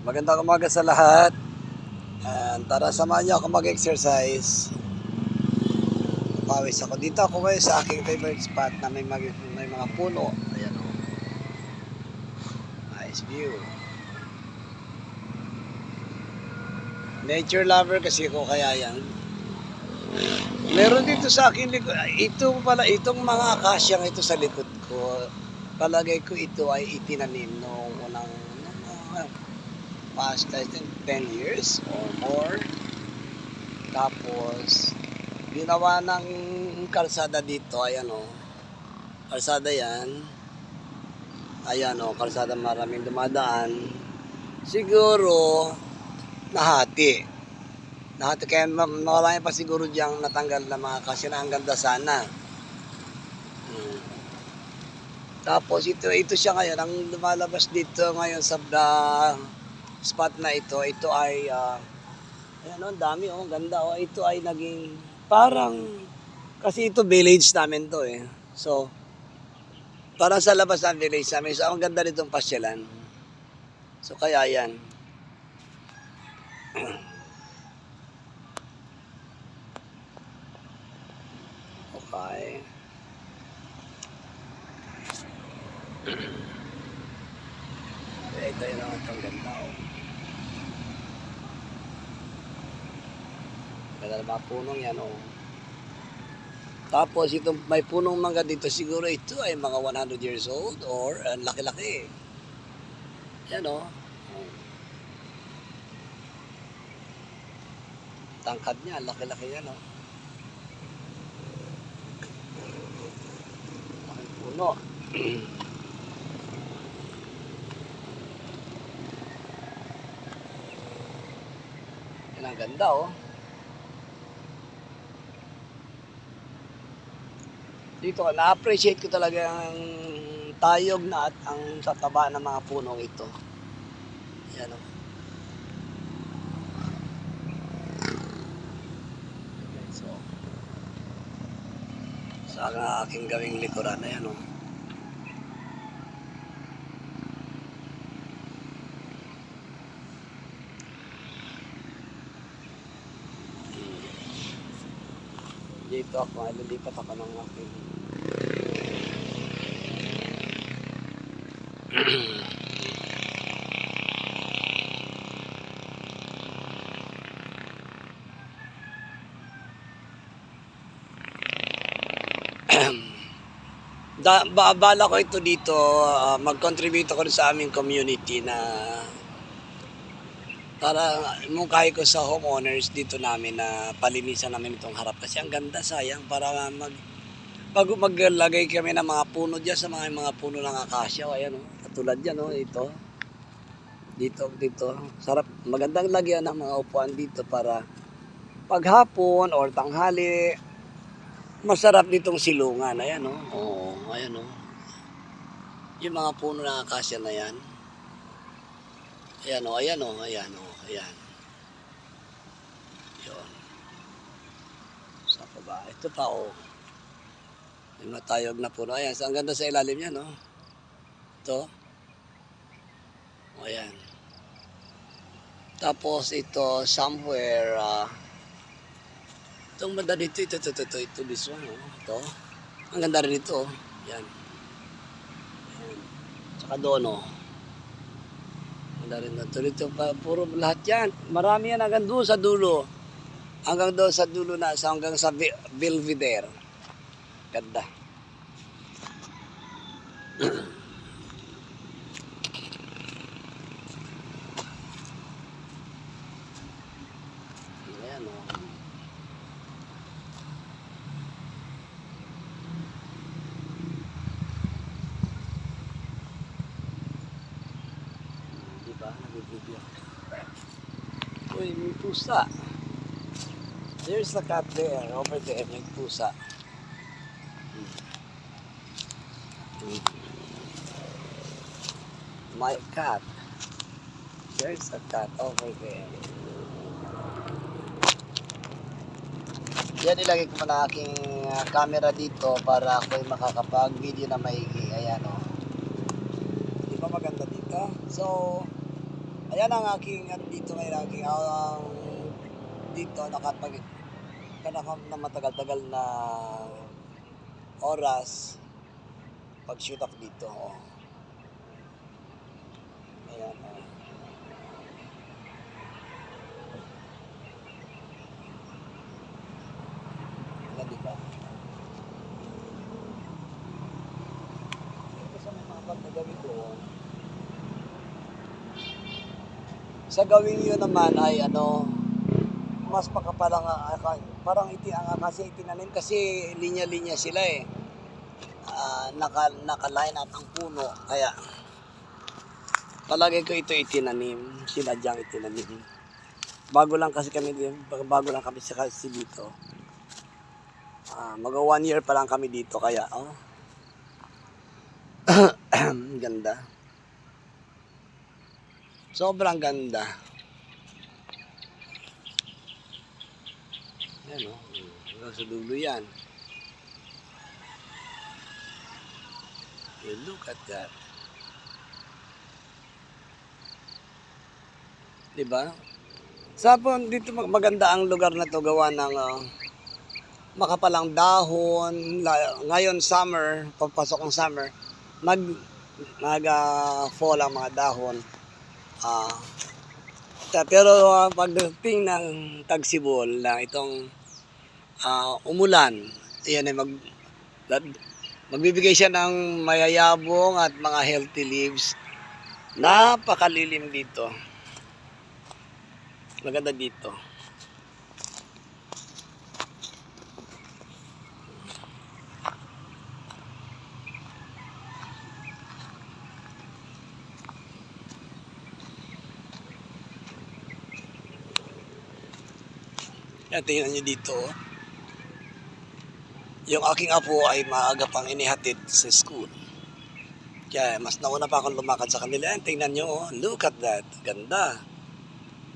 Magandang umaga sa lahat. Tara, samahan niyo ako mag-exercise. Pawis ako. Dito ako ngayon sa aking favorite spot na may mga puno. Ayan o. Nice view. Nature lover kasi ako, kaya yan. Meron dito sa akin likod. Ito pala, itong mga akasyang ito sa likod ko. Palagay ko ito ay itinanim noong unang past I think 10 years or more. Tapos ginawa ng kalsada dito. Ayan o, kalsada yan. Ayan o, kalsada, maraming dumadaan. Siguro nahati kaya marami pa siguro diyang natanggal na mga kasi na ang ganda sana. Tapos ito siya ngayon, ang lumalabas dito ngayon sa spot na ito ay ayan o, ang dami o, ganda o. Ito ay naging parang, kasi ito village namin to eh. So, parang sa labas ng village namin. So, ang ganda nitong pasyalan. So, kaya yan. Okay. Ito yun ang ganda o. Ganda na mga punong yan o. Tapos itong may punong mangga dito, siguro ito ay mga 100 years old or laki-laki. Yan o. Tangkad niya, laki-laki yan o. Laking puno. Yan ang ganda o. Dito, na-appreciate ko talaga ang tayog na at ang tataba ng mga punong ito. Yan o. So, sa aking gawing likuran, ayan o. Dito ako, lilipat ako ng aking bala ko ito dito, mag-contribute ako sa aming community na para mungkahi ko sa homeowners dito namin na palinisan namin itong harap. Kasi ang ganda, sayang, para pag maglagay kami ng mga puno dyan sa mga puno ng akasya. Ayan o, katulad yan o, ito. Dito. Sarap, magandang lagyan ng mga upuan dito para paghapon or tanghali, masarap ditong silungan. Ayan o. Oo, ayan o. Yung mga puno ng akasya na yan. Ayan o, ayan o, ayan o, ayan. Yun. Saan pa ba? Ito pa o. May matayog na puno. Ayan, ang ganda sa ilalim yan o. Ito. O, ayan. Tapos ito, somewhere, itong banda dito, ito, this one, oh. Ito. Ang ganda rin ito, oh. Yan. Yan. Tsaka doon, oh. Ang ganda rin ito. Puro lahat yan. Marami yan hanggang doon sa dulo. Hanggang doon sa dulo na, hanggang sa Belvedere. Ganda. Ayan, oh. Diba? Nag-video. Uy, may pusa. There's a cat there. Over there, may pusa. My cat. There's a cat over there. Yan, ilagay ko na aking camera dito para ako'y makakapag-video na maigi. Ayan o. Di ba maganda dito? So, Ayan ang aking dito ngayon, aking dito na matagal-tagal na oras pag-shoot ako dito. Oh. Ayan, oh. Ayan, diba? Ito sa may mga pagkagawin doon. Sa gawin yun naman ay mas makapalang parang kasi itinanim kasi linya-linya sila eh. Naka-line up ang puno kaya palagay ko ito itinanim, sinadyang itinanim. Bago lang kami kasi dito. Mag 1 year pa lang kami dito kaya ganda. Sobrang ganda. Yan sa dulo yan. You look at that. Diba? Dito maganda ang lugar na to gawa ng makapalang dahon. Ngayon summer, pagpasok ng summer, fall ang mga dahon. Pero pagdating ng tagsibol na itong umulan, ayan ay magbibigay siya ng mayayabong at mga healthy leaves. Napakalilim dito. Maganda dito. Tingnan nyo dito. Yung aking apo ay maaga pang inihatid sa school. Kaya mas nauna pa akong lumakad sa kanila. Tingnan nyo, look at that. Ganda.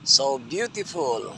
So beautiful.